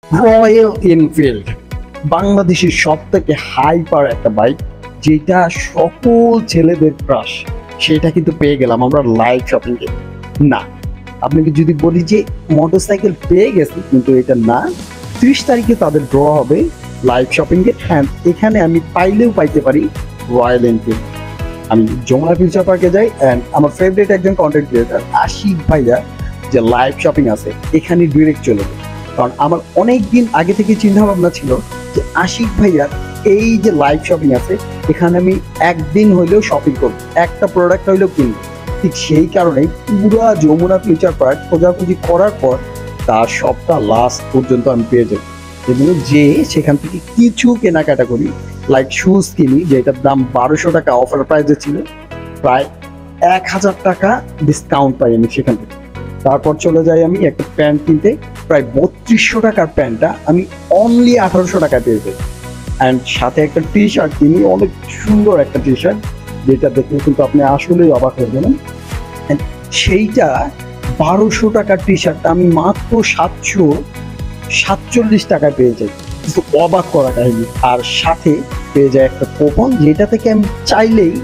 Royal Enfield বাংলাদেশের সব থেকে হাইপার একটা বাইক, যেটা সকল ছেলেদের ক্রাশ, সেটা কিন্তু পেয়ে গেলাম আমরা লাইভ শপিংয়ে। না, আপনাকে যদি বলি যে মোটরসাইকেল পেয়ে গেছি, কিন্তু এটা না। 30 তারিখে তাদের ড্র হবে লাইভ শপিংয়ে। হ্যাঁ, এখানে আমি পাইলেও পাইতে পারি রয়্যাল এনফিল্ড। আমি যমুনা ফিউচার পার্কে যাই, অ্যান্ড আমার ফেভারিট একজন কন্টেন্ট ক্রিয়েটার আশিক ভাইয়া যে লাইভ শপিং আছে এখানে ডিরেক্ট চলে যায়। কারণ আমার অনেক দিন আগে থেকে চিন্তা ভাবনা ছিল যে আশিক ভাইয়ার এই যে লাইভ শপিং আছে এখানে আমি একদিন হইলেও শপিং করবো, একটা প্রোডাক্ট হইলেও কিনবো। ঠিক সেই কারণেই পুরো যমুনা ফিউচার পার্ক খোঁজাখুঁজি করার পর তার সবটা লাস্ট পর্যন্ত আমি পেয়ে যাই, এবং যে সেখান থেকে কিছু কেনাকাটা করি, লাইক শুজ কিনি যেটার দাম 1200 টাকা অফার প্রাইসে ছিল, প্রায় 1000 টাকা ডিসকাউন্ট পাই আমি সেখান থেকে। তারপর চলে যাই আমি একটা প্যান্ট কিনতে, প্রায় 3200 টাকার প্যান্টটা আমি অনলি 1800 টাকায় পেয়ে যাই। অ্যান্ড সাথে একটা টি শার্ট কিনি, অনেক সুন্দর একটা টি শার্ট, যেটা দেখলে কিন্তু আপনি আসলেই অবাক হয়ে যাবেন। সেইটা 1200 টাকার টি শার্টটা আমি মাত্র 747 টাকায় পেয়ে যাই, কিন্তু অবাক করা কাহিনী। আর সাথে পেয়ে যায় একটা কুপন, যেটা থেকে আমি চাইলেই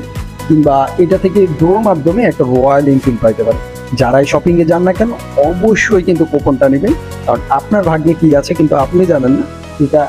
কিংবা এটা থেকে ড্রোর মাধ্যমে একটা রয়্যাল এনফিল্ড পাইতে পারি। যারাই শপিং এ যান না কেন অবশ্যই কিন্তু কুপনটা নেবেন, কারণ আপনার ভাগ্যে কি আছে কিন্তু আপনি জানেন না। এটা